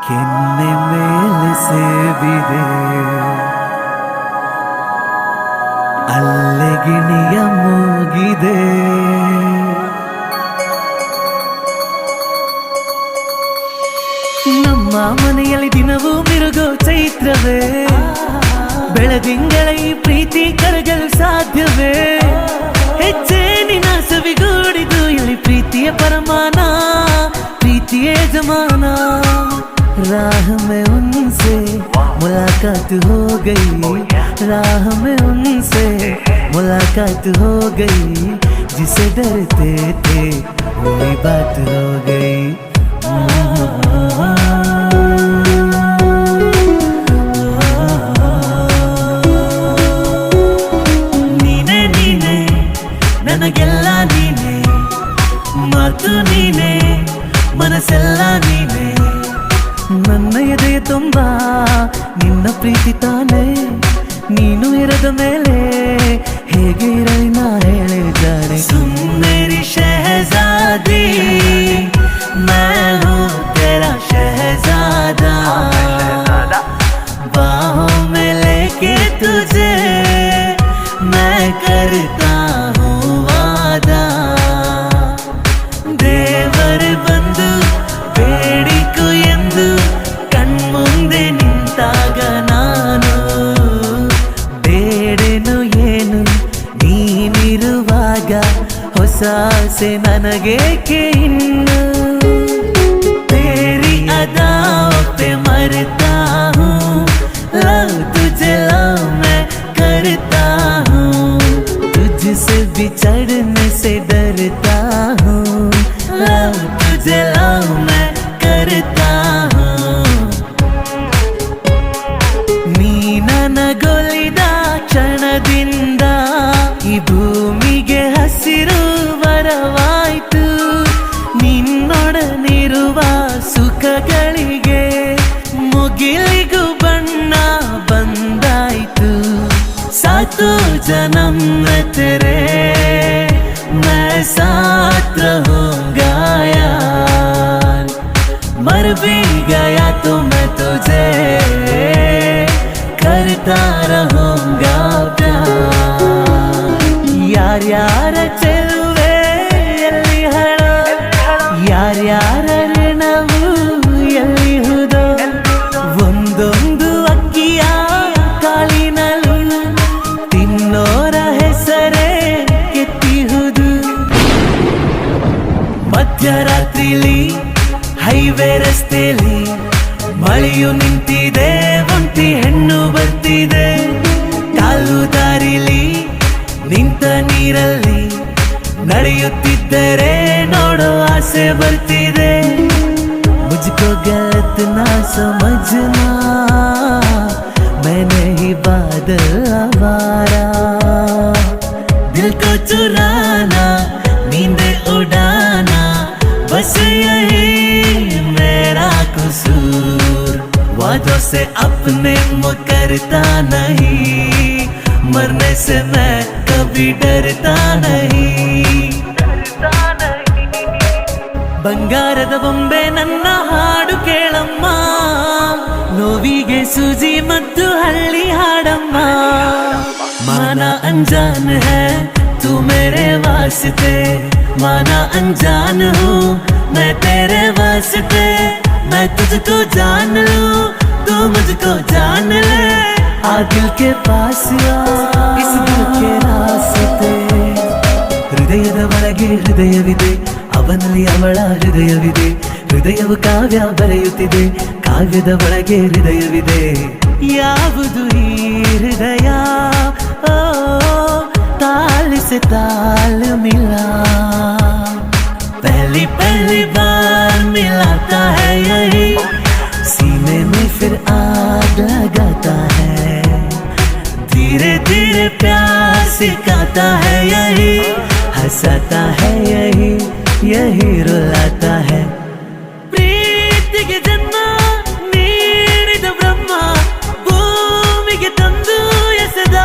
ಕೆನ್ನೆ ಮೇಲೆ ಸೇಬಿದೆ ಅಲ್ಲೆ ಗಿಣಿಯ ಮೂಗಿದೆ ನಮ್ಮ ಮನೆಯಲ್ಲಿ ದಿನವೂ ಮಿರುಗೋ ಚೈತ್ರವೇ ಬೆಳದಿಂಗಳ ಈ ಪ್ರೀತಿ ಕರಗಲು ಸಾಧ್ಯವೇ ಹೆಚ್ಚೆ ನಿನ್ನ ಸವಿಗೂಡಿದು ಇಲ್ಲಿ ಪ್ರೀತಿಯ ಪರಮಾನ ಪ್ರೀತಿಯೇ ಜಮಾನ राह में उनसे मुलाकात हो गई राह में उनसे मुलाकात हो गई जिसे डरते थे वही बात हो गई ನೀನೆ ನೀನೆ ನನಗೆಲ್ಲ ನೀನೆ ಮಾತು ನೀನೆ ಮನಸ್ಸೆಲ್ಲ ನೀನೆ ನನ್ನ ಎದೆಯ ತುಂಬ ನಿನ್ನ ಪ್ರೀತಿ ತಾನೆ ನೀನು ಇರದ ಮೇಲೆ ಹೇಗೆ ಇರಲಿ ನಾ ಹೇಳಿದ್ದಾನೆ ಸುಂದರಿ ಶಹಜಾದಿ मैं हूँ तेरा शहजादा बाहों में लेके तुझे मैं करता हूँ वादा देवर बंधु ಬೇಡಿಕು ಎಂದು ಕಣ್ಮುಂದೆ ನಿಂತಾಗ ನಾನು ಬೇಡೇನು ಏನು ನೀನಿರುವಾಗ ಹೊಸ ಆಸೆ ನನಗೇಕೆ ಇನ್ನು तेरी अदाओं पे मरता हूँ लव तुझे लव मैं करता हूँ तुझसे बिछड़ने से डरता हूँ लव तुझे लव मैं करता हूँ ನೀ ನನಗೊಲಿದ ಕ್ಷಣದಿಂದ ಈ ಭೂಮಿಗೆ ಹಸಿರು ವರವಾಯ್ತು ನಿನ್ನೊಡನಿರುವ ಸುಖಗಳಿಗೆ ಮುಗಿಲಿಗೂ ಬಣ್ಣ ಬಂದಾಯ್ತು ಸಾತು ಜನ್ಮ में तेरे मैं साथ रहूंगा यार मर भी गया तो मैं तुझे करता रहूंगा प्यार यार ಚೆಲುವೆ ಎಲ್ಲಿ ಹಣ ಯಾರ್ಯಾರ ಋಣವು ಎಲ್ಲಿಹುದೋ ಒಂದೊಂದು ಅಕ್ಕಿಯ ಕಾಳಿನಲ್ಲೂ ತಿನ್ನೋರ ಹೆಸರೇ ಕೆತ್ತಿಹುದು ಮಧ್ಯರಾತ್ರಿಲಿ ಹೈವೇ ರಸ್ತೆಯಲ್ಲಿ ಮಳೆಯು ನಿಂತಿದೆ ಒಂಟಿ ಹೆಣ್ಣು ಬರ್ತಿದೆ ಕಾಲು ದಾರಿಲಿ ನಿಂತ ನೀರಲ್ಲಿ ನಡೆಯುತ್ತಿದ್ದರೆ ನೋಡೋ ಆಸೆ ಬರ್ತಿದೆ मुझको गलत ना समझना मैं नहीं बादल आवारा दिल को चुराना नींद उड़ाना बस यही मेरा कसूर वादों से अपने मुकरता नहीं मरने से मैं कभी डरता नहीं ಬಂಗಾರದ ಬೊಂಬೆ ನನ್ನ ಹಾಡು ಕೇಳಮ್ಮ ನೋವಿಗೆ ಸೂಜಿ ಮತ್ತು ಹಳ್ಳಿ ಹಾಡಮ್ಮ ಮಾನ अनजान है तू मेरे वास्ते माना अनजान हूँ मैं तेरे वास्ते मैं तुझको जान लूँ तू मुझको जान ले आ दिल के पास आ इस दिल के रास्ते ಹೃದಯದ ಒಳಗೆ ಹೃದಯವಿದೆ ಅವನಲ್ಲಿ ಅವಳ ಹೃದಯವಿದೆ ಹೃದಯವು ಕಾವ್ಯ ಬರೆಯುತ್ತಿದೆ ಕಾವ್ಯದ ಒಳಗೆ ಹೃದಯವಿದೆ ಯಾವುದು ಈ ಹೃದಯ ಓ ताल से ताल मिला पहली पहली बार मिलाता है यही सीने में फिर आग लगाता है धीरे धीरे प्यार सिखाता है यही हंसाता है यही यही रुलाता है ಪ್ರೀತಿಗೆ ಜನ್ಮ ನೀಡಿದ ಬ್ರಹ್ಮ ಭೂಮಿಗೆ ತಂದು ಎಸೆದ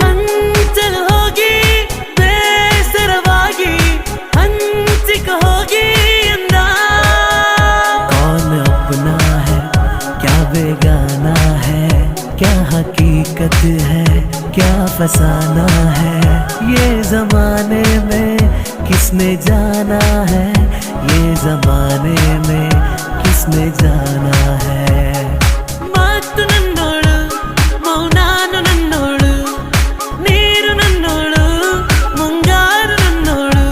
ಹಂಚಲು ಹೋಗಿ ಬೇಸರವಾಗಿ ಹಂಚಿಕ ಹೋಗಿ ಎಂದ फसाना है ये जमाने में किसने जाना है ये जमाने में किसने जाना है ಮಾತು ನನ್ನೋಳು ಮೌನಾನು ನನ್ನೋಳು ನೀರು ನನ್ನೋಳು ಮುಂಗಾರು ನನ್ನೋಳು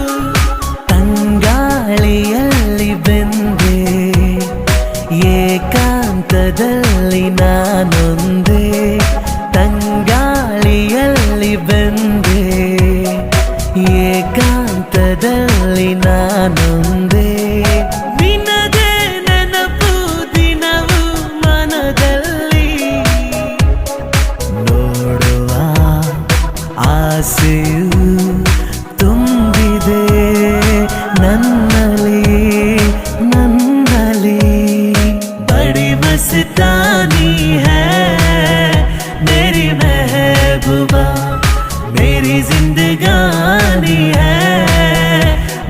ತಂಗಾಳಿಯಲ್ಲಿ ಬೆಂದೆ ಏಕಾಂತದಲ್ಲಿ ನಾನೊಂದೇ ತಂಗಾಳಿಯಲ್ಲಿ ಬೆಂದೆ ಏಕಾಂತದಲ್ಲಿ ನಾನೊಂದೇ ನಿನಗೆ ನೆನಪು ದಿನವು ಮನದಲ್ಲಿ ನೋಡುವ ಆಸೆಯು ತುಂಬಿದೆ ನನ್ನಲ್ಲಿ ನನ್ನಲ್ಲಿ बड़ी मस्तानी है मेरी महबूबा मेरी जिंदगानी है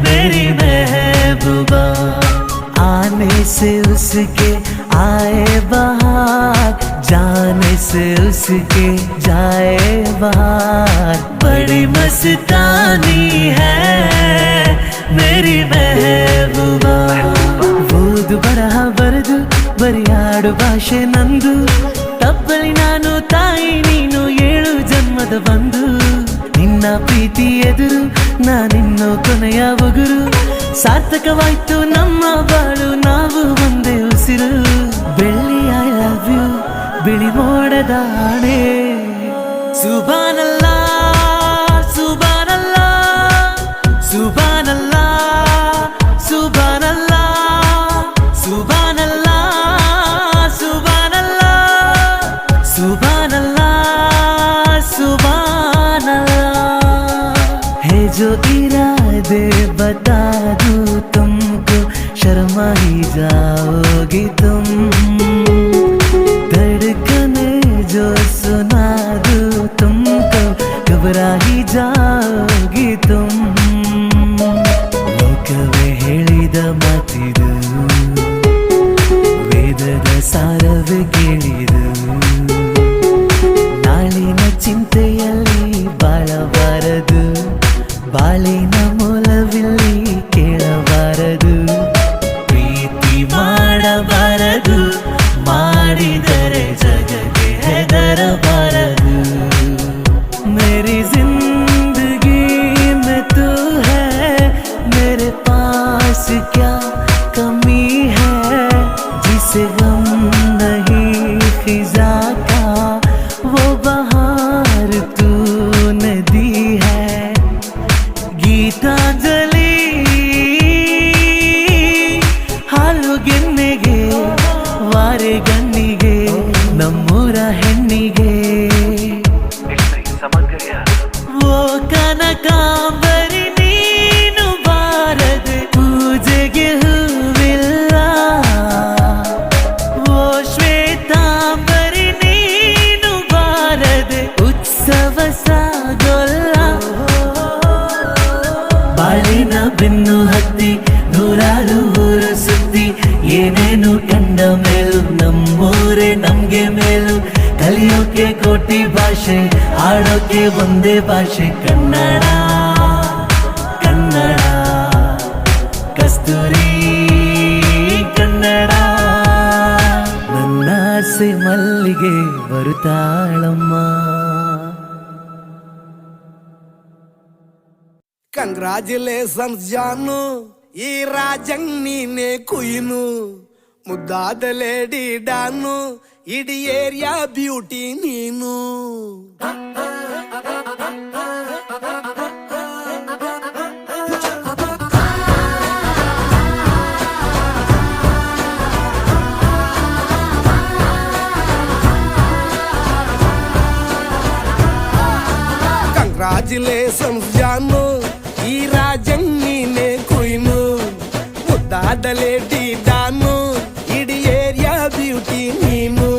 मेरी महबूबा आने से उसके आए बहार जाने से उसके जाए बहार बड़ी मस्तानी है मेरी महबूबा ಓದು ಬರಹ ಬರೆದು ಬರಿಯಾಡು ಭಾಷೆ ನಂದು ತಪ್ಪಲಿ ನಾನು ತಾಯಿ ನೀನು 7 ಜನ್ಮದ ಬಂದು ನಿನ್ನ ಪ್ರೀತಿ ಎದುರು ನಾನಿನ್ನೋ ಕೊನೆಯ ಉಗುರು ಸಾರ್ಥಕವಾಯ್ತು ನಮ್ಮ ಬಾಳು ನಾವು ಒಂದೇ ಉಸಿರು ಬೆಳ್ಳಿ ಐ ಲವ್ ಯು ಬಿಳಿ ಮೋಡದ ಆಣೆ ಸುಬಾನಲ್ಲ ಸುಬಾನಲ್ಲ ಸುಬಾನಲ್ಲ ಸುಬಾನಲ್ಲ सुभान अल्लाह सुभान अल्लाह है जो इरादे बता दूं तुमको शर्मा ही जाओगी तुम धड़कने जो सुना दूं तुमको घबरा ही जाओगी तुम लोकवे ಹೇಳಿದ ಮಾತಿದು ವೇದದ ಸಾರವೇ ಕೇಳಿದು ನಾಳಿನ ಚಿಂತೆಯಲ್ಲಿ ಬಾಳಬಾರದು ಬಾಳಿನ ಮೂಲವಿಲ್ಲಿ ಕೇಳಬಾರದು ಪ್ರೀತಿ ಮಾಡಬಾರದು ಮಾಡಿದರೆ ಜಗಕ್ಕೆ ಹೆದರಬಾರದು ಮೇರಿ जिंदगी में तू है मेरे पास क्या कमी है जिसे गम नहीं खिजा का वो बहार तूने दी है गीतांजलि ಹಾಲು ಗೆನ್ನೆಗೆ ವಾರೆ ಗಣ್ಣಿಗೆ ನಮ್ಮೂರ ಹೆಣ್ಣಿಗೆ ಓ ಕನಕಾಂಬರಿ ನೀನು ಬಾರದೆ ಪೂಜೆಗೆ ಹೂವಿಲ್ಲ ಓ ಶ್ವೇತಾಂಬರಿ ನೀನು ಬಾರದೆ ಉತ್ಸವ ಸಾಗೋಲ್ಲ ಬಾಳಿನ ಬೆನ್ನು ಹತ್ತಿ ನೂರಾರು ಊರು ಸುತ್ತಿ ಏನೇನು ಕಂಡ ಮೇಲು ನಮ್ಮೂರೇ ನಮ್ಗೆ ಮೇಲು ಕಲಿಯೋಕೆ ಕೋಟಿ ಭಾಷೆ ಆಡೋಕೆ ಒಂದೇ ಭಾಷೆ ಕನ್ನಡ ಕನ್ನಡ ಕಸ್ತೂರಿ ಕನ್ನಡ ನನ್ನ ಆಸೆ ಮಲ್ಲಿಗೆ ಬರುತ್ತಾಳಮ್ಮ ಕಂಗ್ರಾಚುಲೇಷನ್ಸ್ ಜಾನು ಈ ರಾಜಂಗ್ ನೀನೆ ಕುಯ್ನು ಮುದ್ದಾದ ಲೇಡಿ ಡಾನು ಇಡೀ ಏರಿಯಾ ಬ್ಯೂಟಿ ನೀನು ಕಂಗ್ರಾಚುಲೇಷನ್ಸ್ ಜಾನು ಈ ರಾಜಂಗ್ ನೀನೆ ಕುಯ್ನು ಮುದ್ದಾದ ಲೇಡಿ ಡಾನು ಇಡೀ ಏರಿಯಾ ಬ್ಯೂಟಿ ನೀನು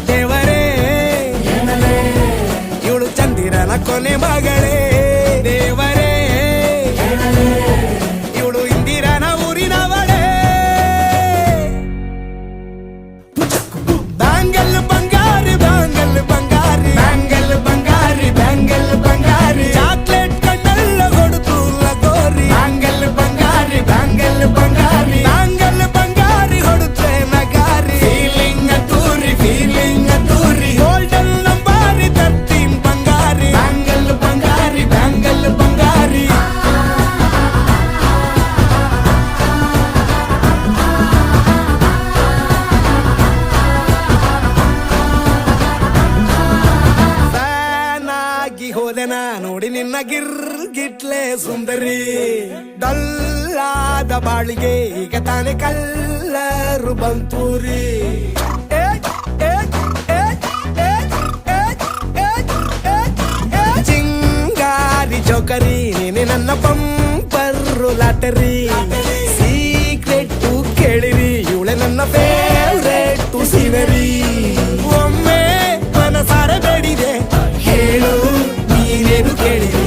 ದೇವರೇ ಇವಳು ಚಂದಿರನ ಕೊನೆ ಮಗಳೇ ದೇವರೇ ಇವಳು ಇಂದಿರನ ಊರಿನವಳೇ ಹೋದೆನ ನೋಡಿ ನಿನ್ನ ಗಿಟ್ಲೆ ಸುಂದರಿ ಡಲ್ಲಾದ ಬಾಳಿಗೆ ಈಗ ತಾನೆ ಕಲ್ಲರು ಬಂತೂರಿ ಚಿಂಗಾರಿ ಜೋಕರಿ ನೀನೆ ನನ್ನ ಬಂಪರು ಲಾಟರಿ ಸೀಕ್ರೆಟ್ ಕೇಳಿರಿ ಇವಳೆ ನನ್ನ ಫೇವ್ರೇಟ್ ಸೀನರಿ ಒಮ್ಮೆ ಮನಸಾರೆ ಬೇಡಿದೆ ಹೇಳು ನೀನೇನು ಕೇಳಿದೆ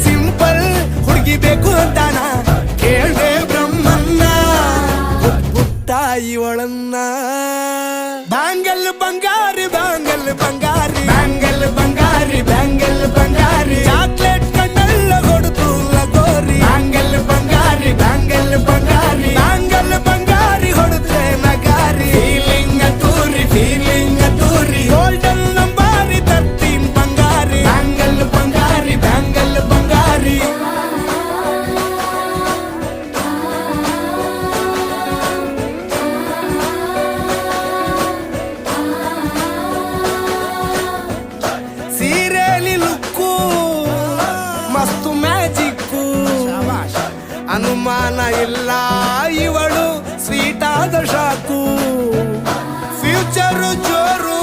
ಸಿಂಪಲ್ ಹುಡುಗಿ ಬೇಕು ಅಂತಾನ ಕೇಳ್ದೆ ಬ್ರಹ್ಮನ್ನ ಪುಟ್ಟ ಇವಳನ್ನ ಬ್ಯಾಂಗಲ್ ಬಂಗಾರಿ ಬ್ಯಾಂಗಲ್ ಬಂಗಾರಿ ಬ್ಯಾಂಗಲ್ ಬಂಗಾರಿ ಬ್ಯಾಂಗಲ್ ಬಂಗಾರಿ ಚಾಕ್ಲೇಟ್ ಕಣ್ಣೆಲ್ಲ ಕೊಡುತ್ತು ಲಗೋರಿ ಬ್ಯಾಂಗಲ್ ಬಂಗಾರಿ ಬ್ಯಾಂಗಲ್ ಬಂಗಾರಿ ಬ್ಯಾಂಗಲ್ ಬಂಗಾರಿ ಹೊಡುತ್ತೆ ನಗಾರಿ ಫೀಲಿಂಗ್ ತೂರಿ ಗೋಲ್ಡನ್ ನಂಬಾರಿ 13 ಬಂಗಾರಿ ಬ್ಯಾಂಗಲ್ ಬಂಗಾರಿ ಬ್ಯಾಂಗಲ್ ಬಂಗಾರಿ ಸೀರೆಲಿ ಲುಕ್ಕು ಮಸ್ತು ಮ್ಯಾಜಿಕ್ಕು ಅನುಮಾನ ಇಲ್ಲ ಇವಳು ಸ್ವೀಟ್ ಆದ ಶಾಕು ಫ್ಯೂಚರು ಜೋರು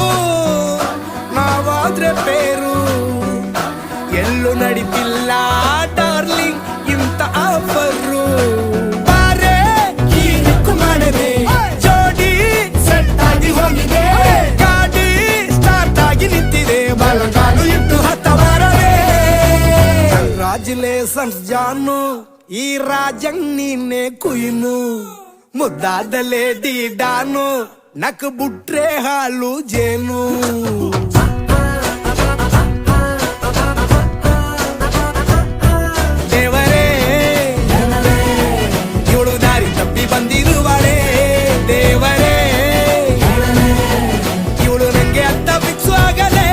ನಾವಾದ್ರೆ ಪೇರು ಎಲ್ಲೂ ನಡೀತಿಲ್ಲ ಡಾರ್ಲಿಂಗ್ ಇಂತ ಆಫರು ಬಾರೆ ಈ ರಿಕ್ಕು ಮಾಡದೆ ಜೋಡಿ ಸೆಟ್ ಆಗಿ ಹೋಗಿದೆ ಗಾಡಿ ಸ್ಟಾರ್ಟ್ ಆಗಿ ನಿಂತಿದೆ ಬಲಗಾಲು ಇಟ್ಟು ಹತ್ತ ಬಾರದೆ ಕಂಗ್ರಾಚುಲೇಷನ್ಸ್ ಜಾನು ಈ ರಾಜಂಗ್ ನೀನೆ ಕುಯ್ನು ಮುದ್ದಾದ ಲೇಡಿ ಡಾನು ನಕ್ ಬುಟ್ರೆ ಹಾಲು ಜೇನು ದೇವರೇ ಇವಳು ದಾರಿ ತಪ್ಪಿ ಬಂದಿರುವಳೆ ದೇವರೇ ಇವಳು ನಂಗೆ ಅಂತ ಫಿಕ್ಸ್ ಆಗಲೇ